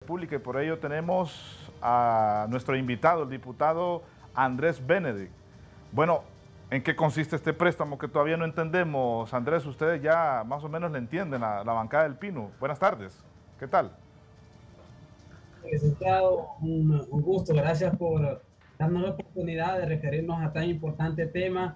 República y por ello tenemos a nuestro invitado, el diputado Andrés Benedict. Bueno, ¿en qué consiste este préstamo que todavía no entendemos? Andrés, ustedes ya más o menos le entienden a la bancada del Pino. Buenas tardes, ¿qué tal? Licenciado, un gusto, gracias por darnos la oportunidad de referirnos a tan importante tema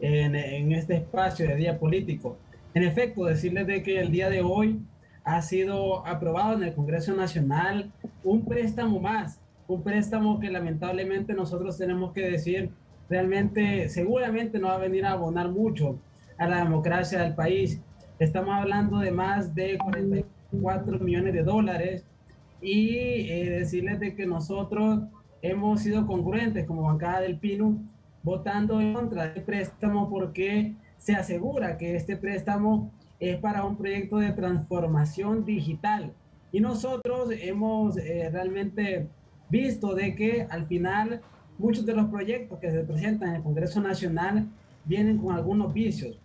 en este espacio de día político. En efecto, decirles de que el día de hoy ha sido aprobado en el Congreso Nacional un préstamo más, un préstamo que lamentablemente nosotros tenemos que decir realmente, seguramente no va a venir a abonar mucho a la democracia del país. Estamos hablando de más de 44 millones de dólares y decirles de que nosotros hemos sido congruentes como bancada del Pino votando en contra del préstamo porque se asegura que este préstamo es para un proyecto de transformación digital y nosotros hemos realmente visto de que al final muchos de los proyectos que se presentan en el Congreso Nacional vienen con algunos vicios.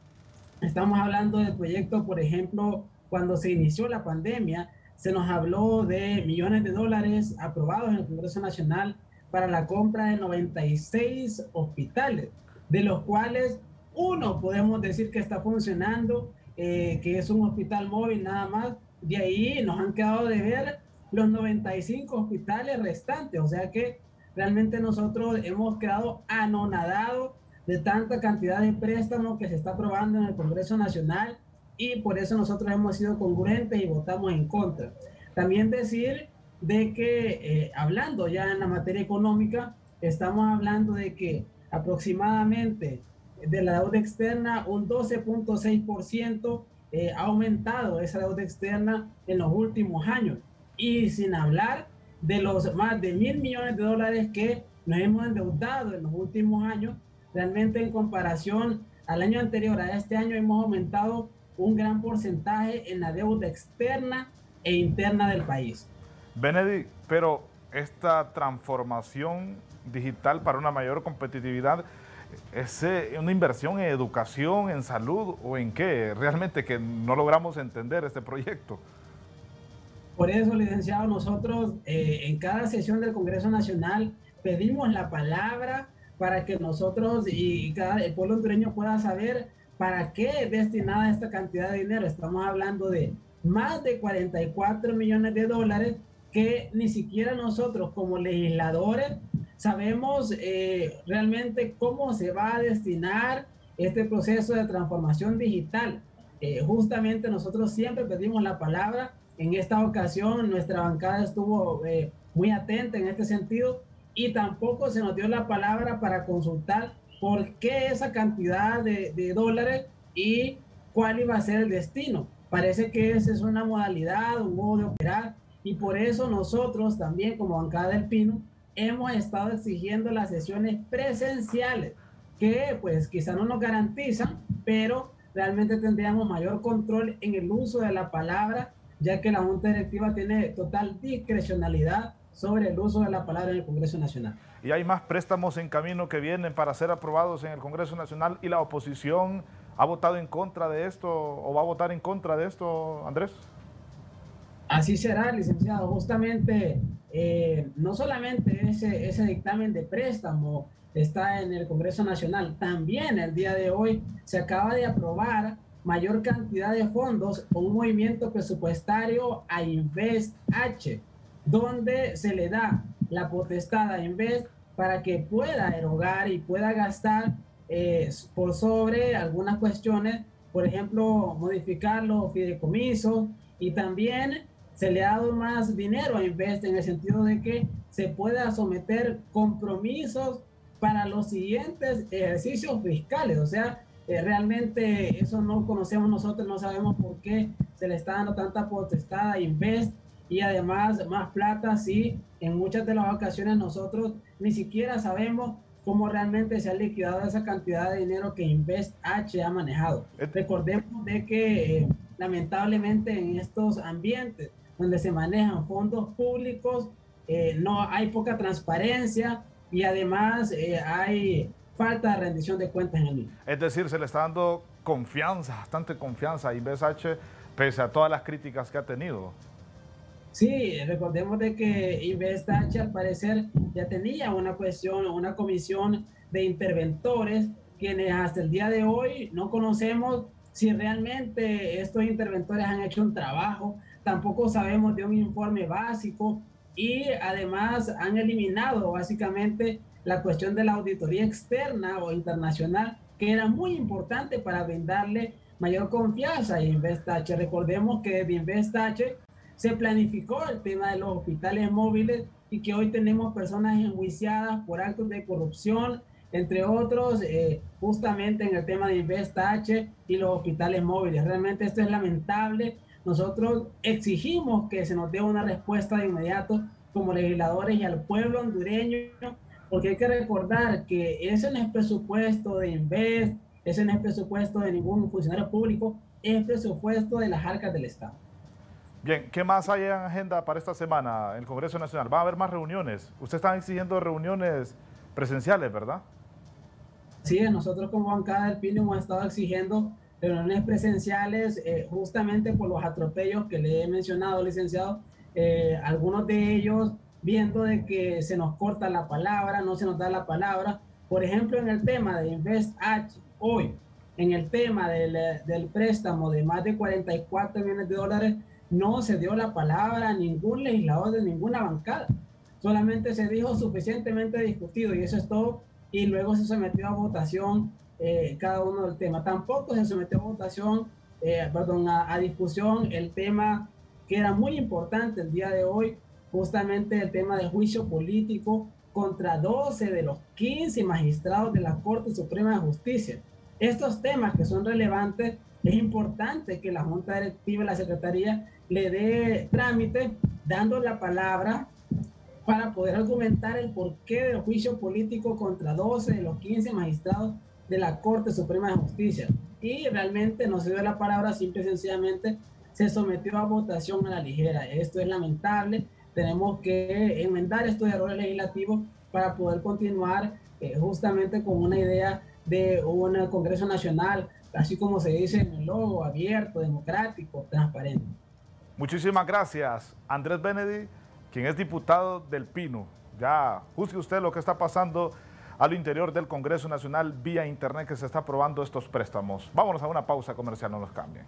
Estamos hablando del proyecto, por ejemplo, cuando se inició la pandemia, se nos habló de millones de dólares aprobados en el Congreso Nacional para la compra de 96 hospitales, de los cuales uno podemos decir que está funcionando, que es un hospital móvil nada más. De ahí nos han quedado de ver los 95 hospitales restantes, o sea que realmente nosotros hemos quedado anonadados de tanta cantidad de préstamos que se está aprobando en el Congreso Nacional y por eso nosotros hemos sido congruentes y votamos en contra. También decir de que hablando ya en la materia económica, estamos hablando de que aproximadamente de la deuda externa un 12.6% ha aumentado esa deuda externa en los últimos años y sin hablar de los más de 1.000 millones de dólares que nos hemos endeudado en los últimos años. Realmente en comparación al año anterior a este año hemos aumentado un gran porcentaje en la deuda externa e interna del país. Benedict, pero esta transformación digital para una mayor competitividad, ¿es una inversión en educación, en salud o en qué? Realmente que no logramos entender este proyecto. Por eso, licenciado, nosotros en cada sesión del Congreso Nacional pedimos la palabra para que nosotros y el pueblo hondureño pueda saber para qué es destinada esta cantidad de dinero. Estamos hablando de más de 44 millones de dólares que ni siquiera nosotros como legisladores sabemos realmente cómo se va a destinar este proceso de transformación digital. Justamente nosotros siempre pedimos la palabra. En esta ocasión nuestra bancada estuvo muy atenta en este sentido y tampoco se nos dio la palabra para consultar por qué esa cantidad de dólares y cuál iba a ser el destino. Parece que esa es una modalidad, un modo de operar y por eso nosotros también como bancada del Pino hemos estado exigiendo las sesiones presenciales que pues quizá no nos garantizan, pero realmente tendríamos mayor control en el uso de la palabra, ya que la Junta Directiva tiene total discrecionalidad sobre el uso de la palabra en el Congreso Nacional. Y hay más préstamos en camino que vienen para ser aprobados en el Congreso Nacional y la oposición ha votado en contra de esto o va a votar en contra de esto, Andrés. Así será, licenciado. Justamente, no solamente ese dictamen de préstamo está en el Congreso Nacional, también el día de hoy se acaba de aprobar mayor cantidad de fondos o un movimiento presupuestario a InvestH, donde se le da la potestad a Invest para que pueda erogar y pueda gastar por sobre algunas cuestiones, por ejemplo, modificar los fideicomisos y también se le ha dado más dinero a Invest en el sentido de que se pueda someter compromisos para los siguientes ejercicios fiscales. O sea, realmente eso no conocemos nosotros, no sabemos por qué se le está dando tanta potestad a Invest y además más plata si en muchas de las ocasiones nosotros ni siquiera sabemos cómo realmente se ha liquidado esa cantidad de dinero que InvestH ha manejado. Recordemos de que lamentablemente en estos ambientes donde se manejan fondos públicos no hay poca transparencia y además hay falta de rendición de cuentas en el mismo. Es decir, se le está dando confianza, bastante confianza a InvestH pese a todas las críticas que ha tenido. Sí, recordemos de que InvestH al parecer ya tenía una comisión de interventores, quienes hasta el día de hoy no conocemos si realmente estos interventores han hecho un trabajo, tampoco sabemos de un informe básico y además han eliminado básicamente la cuestión de la auditoría externa o internacional, que era muy importante para brindarle mayor confianza a InvestH. Recordemos que de InvestH se planificó el tema de los hospitales móviles y que hoy tenemos personas enjuiciadas por actos de corrupción, entre otros, justamente en el tema de InvestH y los hospitales móviles. Realmente esto es lamentable. Nosotros exigimos que se nos dé una respuesta de inmediato como legisladores y al pueblo hondureño, porque hay que recordar que ese no es presupuesto de Invest, ese no es presupuesto de ningún funcionario público, es presupuesto de las arcas del Estado. Bien, ¿qué más hay en agenda para esta semana en el Congreso Nacional? ¿Va a haber más reuniones? Usted está exigiendo reuniones presenciales, ¿verdad? Sí, nosotros como bancada del PIN hemos estado exigiendo reuniones presenciales justamente por los atropellos que le he mencionado, licenciado. Algunos de ellos viendo de que se nos corta la palabra, no se nos da la palabra. Por ejemplo, en el tema de InvestH, hoy, en el tema del préstamo de más de 44 millones de dólares, no se dio la palabra a ningún legislador de ninguna bancada. Solamente se dijo suficientemente discutido y eso es todo, y luego se sometió a votación cada uno del tema. Tampoco se sometió a votación, a discusión el tema que era muy importante el día de hoy, justamente el tema de juicio político contra 12 de los 15 magistrados de la Corte Suprema de Justicia. Estos temas que son relevantes, es importante que la Junta Directiva y la Secretaría le dé trámite, dando la palabra para poder argumentar el porqué del juicio político contra 12 de los 15 magistrados de la Corte Suprema de Justicia. Y realmente no se dio la palabra, simple y sencillamente se sometió a votación a la ligera. Esto es lamentable. Tenemos que enmendar estos errores legislativos para poder continuar justamente con una idea de un Congreso Nacional, así como se dice en el logo, abierto, democrático, transparente. Muchísimas gracias, Andrés Benedict, quien es diputado del Pino. Ya juzgue usted lo que está pasando al interior del Congreso Nacional vía internet, que se está aprobando estos préstamos. Vámonos a una pausa comercial, no nos cambien.